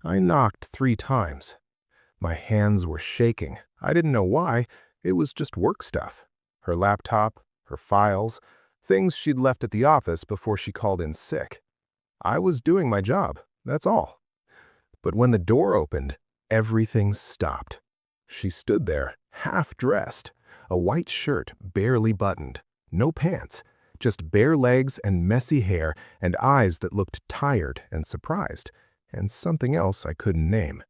I knocked 3 times. My hands were shaking. I didn't know why. It was just work stuff. Her laptop, her files, things she'd left at the office before she called in sick. I was doing my job, that's all. But when the door opened, everything stopped. She stood there, half-dressed, a white shirt barely buttoned, no pants, just bare legs and messy hair and eyes that looked tired and surprised, and something else I couldn't name.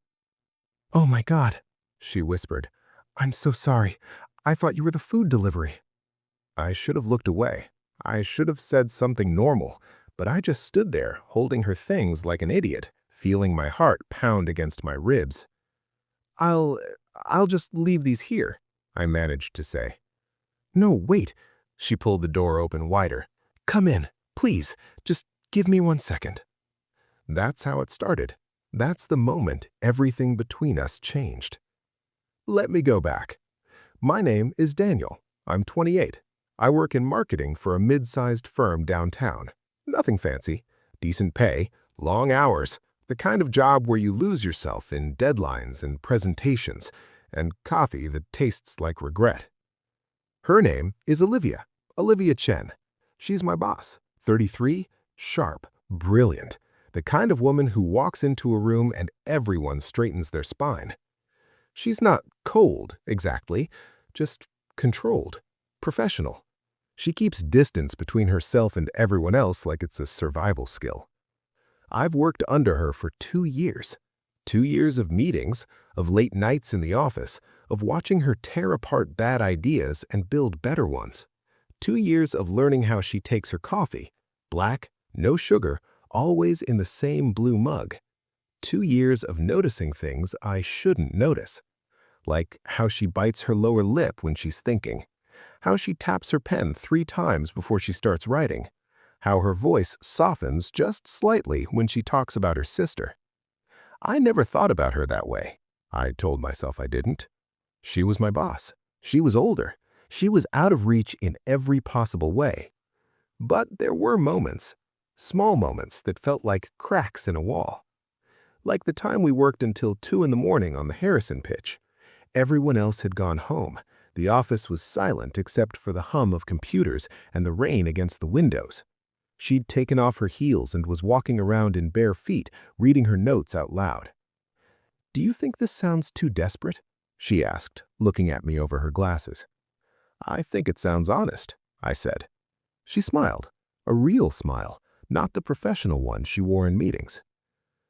"Oh my God," she whispered. "I'm so sorry. I thought you were the food delivery." I should have looked away. I should have said something normal, but I just stood there, holding her things like an idiot, feeling my heart pound against my ribs. I'll, I'll just leave these here," I managed to say. "No, wait." She pulled the door open wider. "Come in, please. Just give me 1 second." That's how it started. That's the moment everything between us changed. Let me go back. My name is Daniel. I'm 28. I work in marketing for a mid-sized firm downtown. Nothing fancy. Decent pay, long hours, the kind of job where you lose yourself in deadlines and presentations, and coffee that tastes like regret. Her name is Olivia Chen. She's my boss, 33, sharp, brilliant, the kind of woman who walks into a room and everyone straightens their spine. She's not cold, exactly, just controlled, professional. She keeps distance between herself and everyone else like it's a survival skill. I've worked under her for 2 years. 2 years of meetings, of late nights in the office, of watching her tear apart bad ideas and build better ones. 2 years of learning how she takes her coffee, black, no sugar, always in the same blue mug. 2 years of noticing things I shouldn't notice, like how she bites her lower lip when she's thinking, how she taps her pen 3 times before she starts writing, how her voice softens just slightly when she talks about her sister. I never thought about her that way. I told myself I didn't. She was my boss. She was older. She was out of reach in every possible way. But there were moments, small moments that felt like cracks in a wall. Like the time we worked until 2 in the morning on the Harrison pitch. Everyone else had gone home. The office was silent except for the hum of computers and the rain against the windows. She'd taken off her heels and was walking around in bare feet, reading her notes out loud. "Do you think this sounds too desperate?" she asked, looking at me over her glasses. "I think it sounds honest," I said. She smiled, a real smile, not the professional one she wore in meetings.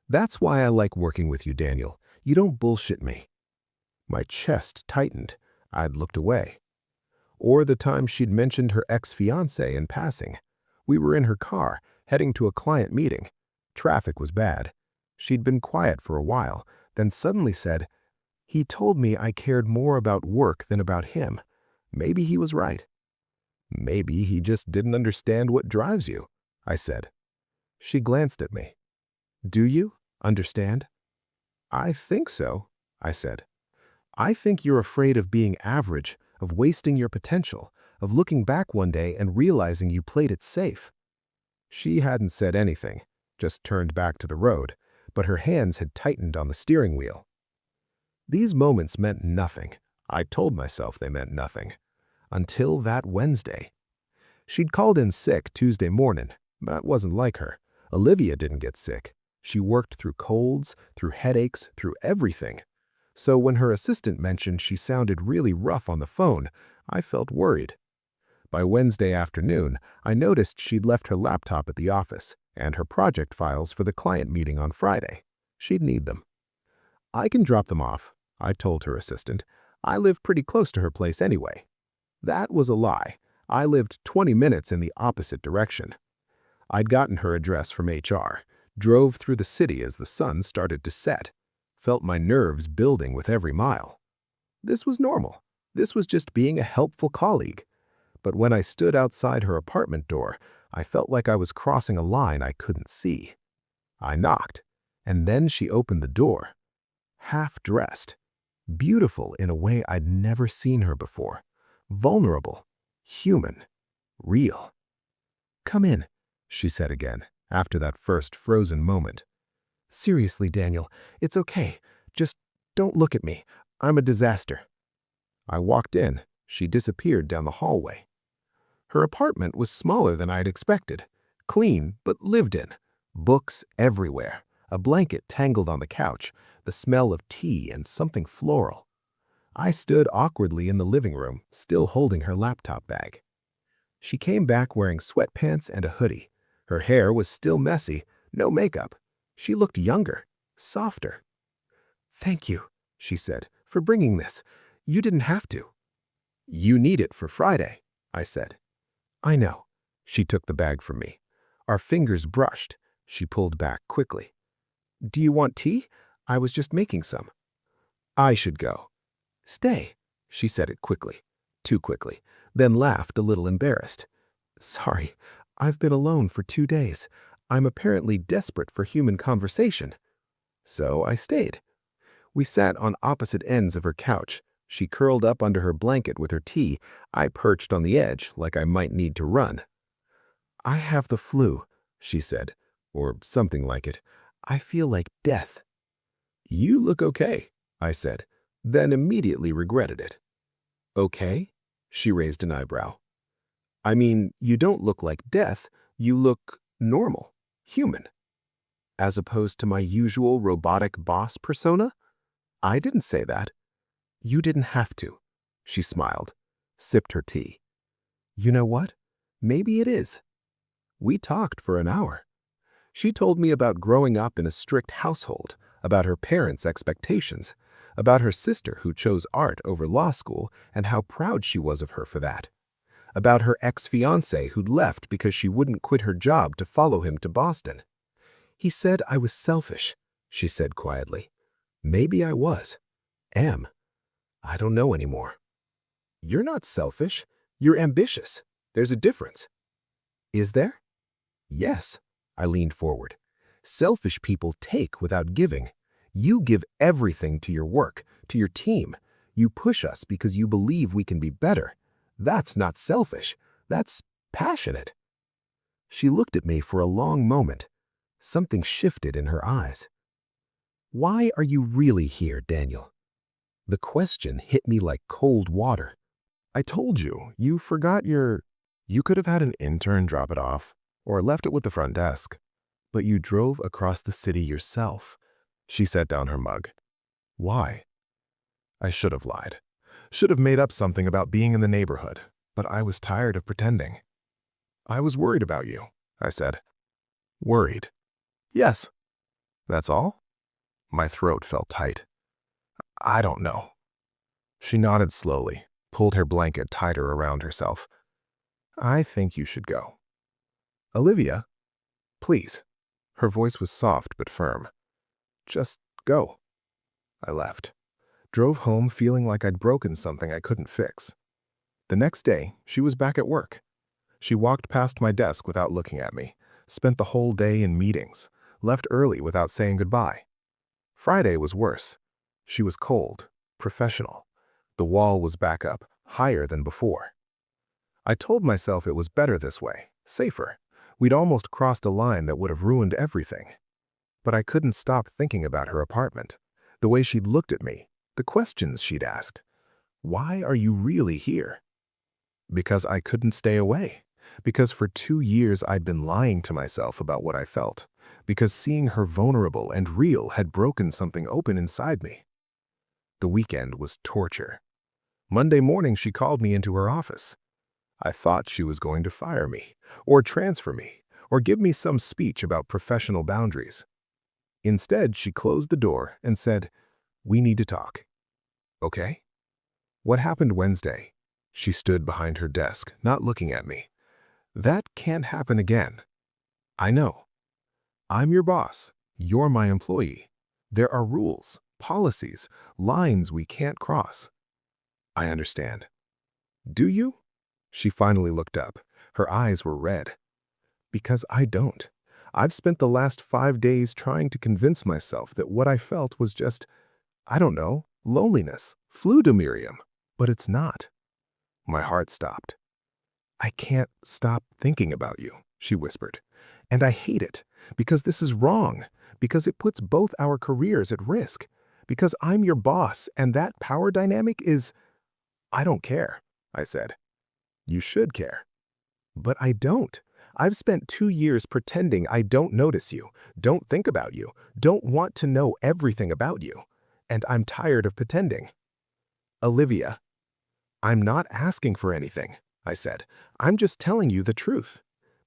"That's why I like working with you, Daniel. You don't bullshit me." My chest tightened. I'd looked away. Or the time she'd mentioned her ex-fiancé in passing. We were in her car, heading to a client meeting. Traffic was bad. She'd been quiet for a while, then suddenly said, "He told me I cared more about work than about him. Maybe he was right." "Maybe he just didn't understand what drives you," I said. She glanced at me. "Do you understand?" "I think so," I said. "I think you're afraid of being average, of wasting your potential, of looking back one day and realizing you played it safe." She hadn't said anything, just turned back to the road, but her hands had tightened on the steering wheel. These moments meant nothing. I told myself they meant nothing. Until that Wednesday. She'd called in sick Tuesday morning. That wasn't like her. Olivia didn't get sick. She worked through colds, through headaches, through everything. So when her assistant mentioned she sounded really rough on the phone, I felt worried. By Wednesday afternoon, I noticed she'd left her laptop at the office and her project files for the client meeting on Friday. She'd need them. "I can drop them off," I told her assistant. "I live pretty close to her place anyway." That was a lie. I lived 20 minutes in the opposite direction. I'd gotten her address from HR, drove through the city as the sun started to set, felt my nerves building with every mile. This was normal. This was just being a helpful colleague. But when I stood outside her apartment door, I felt like I was crossing a line I couldn't see. I knocked, and then she opened the door. Half-dressed, beautiful in a way I'd never seen her before, vulnerable, human, real. "Come in," she said again, after that first frozen moment. Seriously, Daniel, it's okay. Just don't look at me. I'm a disaster. I walked in. She disappeared down the hallway. Her apartment was smaller than I'd expected. Clean, but lived in. Books everywhere. A blanket tangled on the couch. The smell of tea and something floral. I stood awkwardly in the living room, still holding her laptop bag. She came back wearing sweatpants and a hoodie. Her hair was still messy, no makeup. She looked younger, softer. "Thank you," she said, "for bringing this. You didn't have to." "You need it for Friday," I said. "I know." She took the bag from me. Our fingers brushed. She pulled back quickly. "Do you want tea? I was just making some." "I should go." "Stay." She said it quickly, too quickly, then laughed a little embarrassed. "Sorry, I've been alone for 2 days. I'm apparently desperate for human conversation." So I stayed. We sat on opposite ends of her couch. She curled up under her blanket with her tea. I perched on the edge like I might need to run. "I have the flu," she said, or something like it. "I feel like death." "You look okay," I said, then immediately regretted it. "Okay?" She raised an eyebrow. "I mean, you don't look like death. You look normal, human." "As opposed to my usual robotic boss persona?" "I didn't say that." "You didn't have to." She smiled, sipped her tea. "You know what? Maybe it is." We talked for an hour. She told me about growing up in a strict household, about her parents' expectations, about her sister who chose art over law school and how proud she was of her for that, about her ex-fiancé who'd left because she wouldn't quit her job to follow him to Boston. "He said I was selfish," she said quietly. "Maybe I was. Am. I don't know anymore." "You're not selfish. You're ambitious. There's a difference." "Is there?" "Yes." I leaned forward. "Selfish people take without giving. You give everything to your work, to your team. You push us because you believe we can be better. That's not selfish. That's passionate." She looked at me for a long moment. Something shifted in her eyes. "Why are you really here, Daniel?" The question hit me like cold water. "I told you, you forgot your... You could have had an intern drop it off, or left it with the front desk. But you drove across the city yourself." She set down her mug. "Why?" I should have lied. Should have made up something about being in the neighborhood, but I was tired of pretending. "I was worried about you," I said. "Worried?" "Yes." "That's all?" My throat felt tight. "I don't know." She nodded slowly, pulled her blanket tighter around herself. "I think you should go." "Olivia, please." Her voice was soft but firm. "Just go." I left. Drove home feeling like I'd broken something I couldn't fix. The next day, she was back at work. She walked past my desk without looking at me, spent the whole day in meetings, left early without saying goodbye. Friday was worse. She was cold, professional. The wall was back up, higher than before. I told myself it was better this way, safer. We'd almost crossed a line that would have ruined everything. But I couldn't stop thinking about her apartment, the way she'd looked at me, the questions she'd asked. "Why are you really here?" Because I couldn't stay away. Because for 2 years I'd been lying to myself about what I felt. Because seeing her vulnerable and real had broken something open inside me. The weekend was torture. Monday morning she called me into her office. I thought she was going to fire me, or transfer me, or give me some speech about professional boundaries. Instead, she closed the door and said, "We need to talk." "Okay?" "What happened Wednesday?" She stood behind her desk, not looking at me. "That can't happen again." "I know. I'm your boss. You're my employee. There are rules, policies, lines we can't cross." "I understand." "Do you?" She finally looked up. Her eyes were red. "Because I don't. I've spent the last 5 days trying to convince myself that what I felt was just, I don't know, loneliness, flu delirium. But it's not." My heart stopped. "I can't stop thinking about you," she whispered. "And I hate it, because this is wrong, because it puts both our careers at risk. Because I'm your boss, and that power dynamic is... I don't care, I said. You should care. But I don't. I've spent 2 years pretending I don't notice you, don't think about you, don't want to know everything about you. And I'm tired of pretending. Olivia, I'm not asking for anything, I said. I'm just telling you the truth.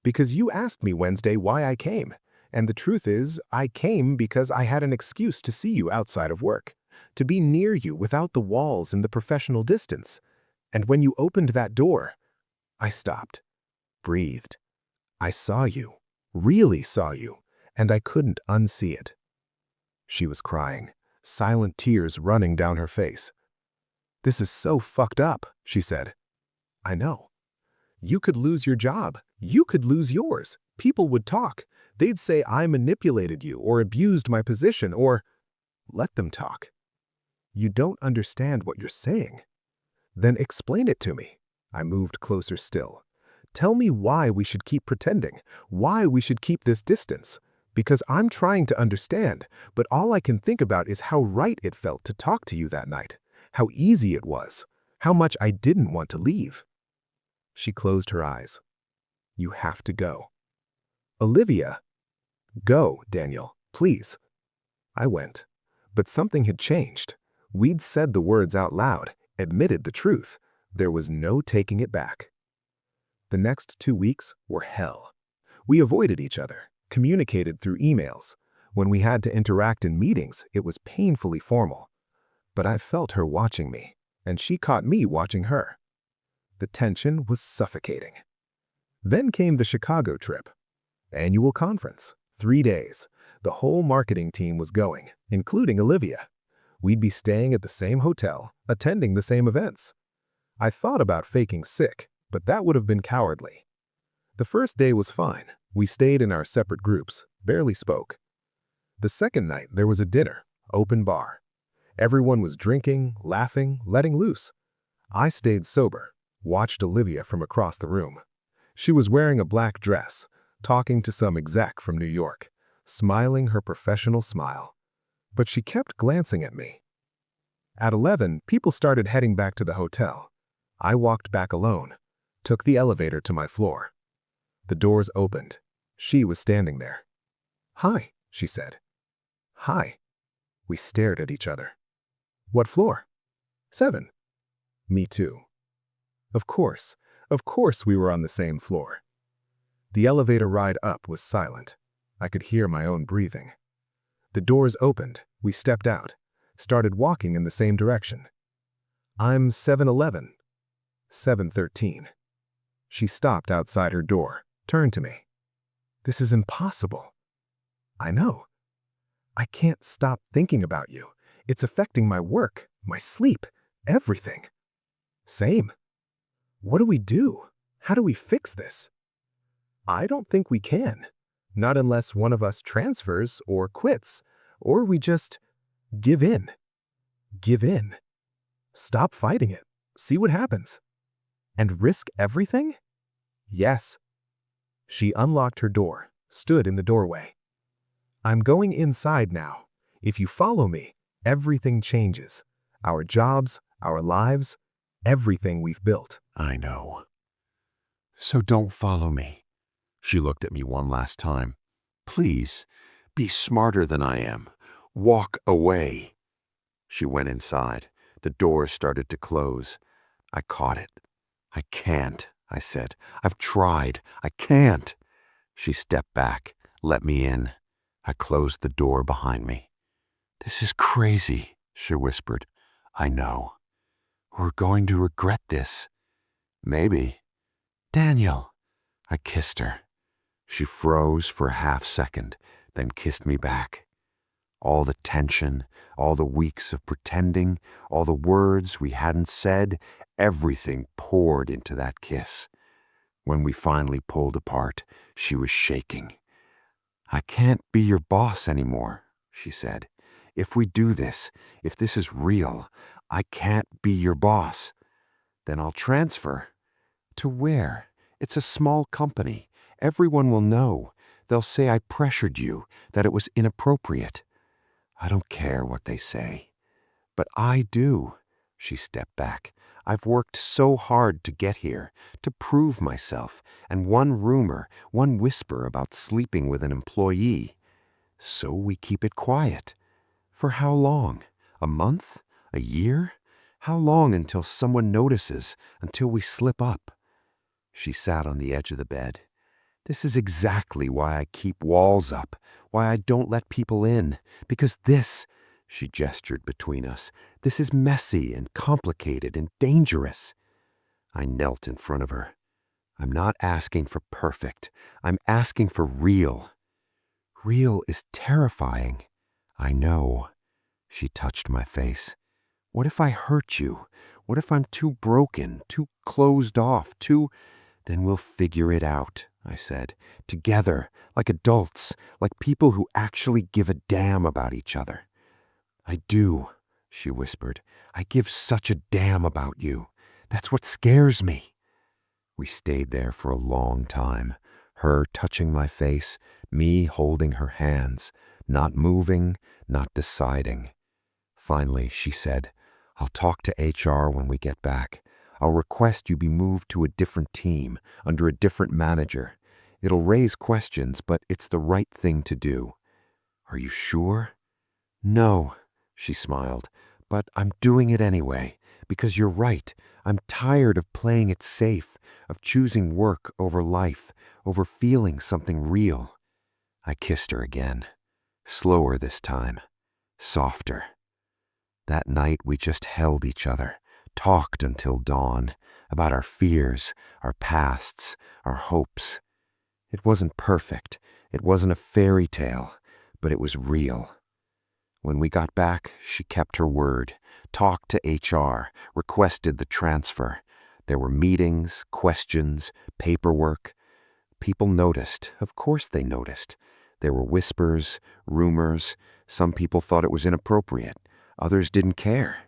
Because you asked me Wednesday why I came. And the truth is, I came because I had an excuse to see you outside of work, to be near you without the walls and the professional distance. And when you opened that door, I stopped, breathed. I saw you, really saw you, and I couldn't unsee it. She was crying, silent tears running down her face. This is so fucked up, she said. I know. You could lose your job. You could lose yours. People would talk. They'd say I manipulated you or abused my position or... Let them talk. You don't understand what you're saying. Then explain it to me. I moved closer still. Tell me why we should keep pretending, why we should keep this distance. Because I'm trying to understand, but all I can think about is how right it felt to talk to you that night, how easy it was, how much I didn't want to leave. She closed her eyes. You have to go. Olivia. Go, Daniel, please. I went. But something had changed. We'd said the words out loud, admitted the truth. There was no taking it back. The next 2 weeks were hell. We avoided each other, communicated through emails. When we had to interact in meetings, it was painfully formal. But I felt her watching me, and she caught me watching her. The tension was suffocating. Then came the Chicago trip. Annual conference, 3 days. The whole marketing team was going, including Olivia. We'd be staying at the same hotel, attending the same events. I thought about faking sick, but that would have been cowardly. The first day was fine. We stayed in our separate groups, barely spoke. The second night, there was a dinner, open bar. Everyone was drinking, laughing, letting loose. I stayed sober, watched Olivia from across the room. She was wearing a black dress, talking to some exec from New York, smiling her professional smile. But she kept glancing at me. At 11, people started heading back to the hotel. I walked back alone, took the elevator to my floor. The doors opened. She was standing there. Hi, she said. Hi. We stared at each other. What floor? 7. Me too. Of course we were on the same floor. The elevator ride up was silent. I could hear my own breathing. The doors opened. We stepped out, started walking in the same direction. I'm 711. 713. She stopped outside her door, turned to me. This is impossible. I know. I can't stop thinking about you. It's affecting my work, my sleep, everything. Same. What do we do? How do we fix this? I don't think we can. Not unless one of us transfers or quits, or we just give in. Give in. Stop fighting it. See what happens. And risk everything? Yes. She unlocked her door, stood in the doorway. I'm going inside now. If you follow me, everything changes. Our jobs, our lives, everything we've built. I know. So don't follow me. She looked at me one last time. Please, be smarter than I am. Walk away. She went inside. The door started to close. I caught it. I can't, I said. I've tried. I can't. She stepped back, let me in. I closed the door behind me. This is crazy, she whispered. I know. We're going to regret this. Maybe. Daniel. I kissed her. She froze for a half-second, then kissed me back. All the tension, all the weeks of pretending, all the words we hadn't said, everything poured into that kiss. When we finally pulled apart, she was shaking. I can't be your boss anymore, she said. If we do this, if this is real, I can't be your boss. Then I'll transfer. To where? It's a small company. Everyone will know. They'll say I pressured you, that it was inappropriate. I don't care what they say. But I do. She stepped back. I've worked so hard to get here, to prove myself, and one rumor, one whisper about sleeping with an employee. So we keep it quiet. For how long? A month? A year? How long until someone notices, until we slip up? She sat on the edge of the bed. This is exactly why I keep walls up, why I don't let people in, because this, she gestured between us, this is messy and complicated and dangerous. I knelt in front of her. I'm not asking for perfect. I'm asking for real. Real is terrifying. I know. She touched my face. What if I hurt you? What if I'm too broken, too closed off, too... Then we'll figure it out, I said, together, like adults, like people who actually give a damn about each other. I do, she whispered. I give such a damn about you. That's what scares me. We stayed there for a long time, her touching my face, me holding her hands, not moving, not deciding. Finally, she said, I'll talk to HR when we get back. I'll request you be moved to a different team, under a different manager. It'll raise questions, but it's the right thing to do. Are you sure? No, she smiled, but I'm doing it anyway, because you're right. I'm tired of playing it safe, of choosing work over life, over feeling something real. I kissed her again, slower this time, softer. That night we just held each other, talked until dawn, about our fears, our pasts, our hopes. It wasn't perfect, it wasn't a fairy tale, but it was real. When we got back, she kept her word, talked to HR, requested the transfer. There were meetings, questions, paperwork. People noticed, of course they noticed. There were whispers, rumors. Some people thought it was inappropriate. Others didn't care.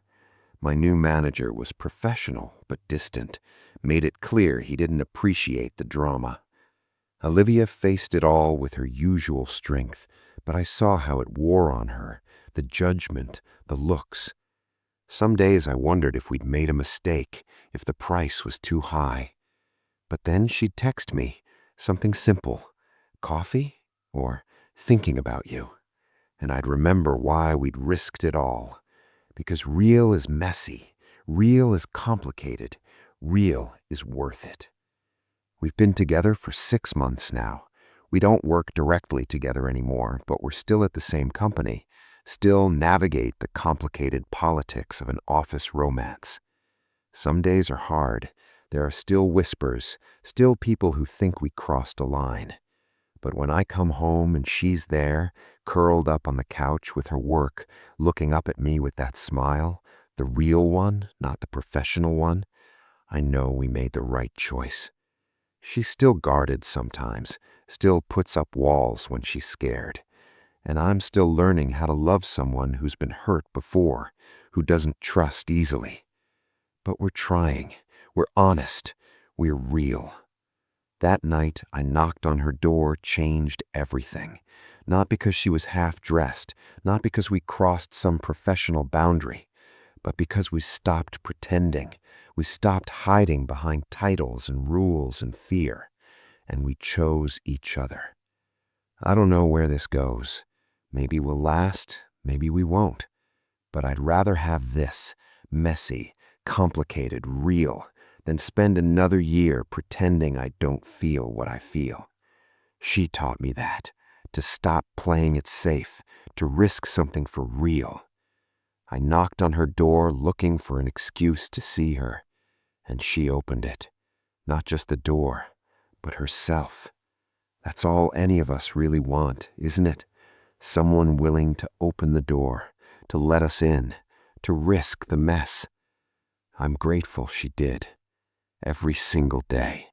My new manager was professional but distant, made it clear he didn't appreciate the drama. Olivia faced it all with her usual strength, but I saw how it wore on her, the judgment, the looks. Some days I wondered if we'd made a mistake, if the price was too high. But then she'd text me, something simple, coffee or thinking about you. And I'd remember why we'd risked it all. Because real is messy, real is complicated, real is worth it. We've been together for 6 months now. We don't work directly together anymore, but we're still at the same company, still navigate the complicated politics of an office romance. Some days are hard. There are still whispers, still people who think we crossed a line. But when I come home and she's there, curled up on the couch with her work, looking up at me with that smile, the real one, not the professional one, I know we made the right choice. She's still guarded sometimes, still puts up walls when she's scared. And I'm still learning how to love someone who's been hurt before, who doesn't trust easily. But we're trying, we're honest, we're real. That night, I knocked on her door, changed everything. Not because she was half-dressed, not because we crossed some professional boundary, but because we stopped pretending. We stopped hiding behind titles and rules and fear, and we chose each other. I don't know where this goes. Maybe we'll last, maybe we won't. But I'd rather have this, messy, complicated, real, than spend another year pretending I don't feel what I feel. She taught me that, to stop playing it safe, to risk something for real. I knocked on her door looking for an excuse to see her, and she opened it. Not just the door, but herself. That's all any of us really want, isn't it? Someone willing to open the door, to let us in, to risk the mess. I'm grateful she did. Every single day.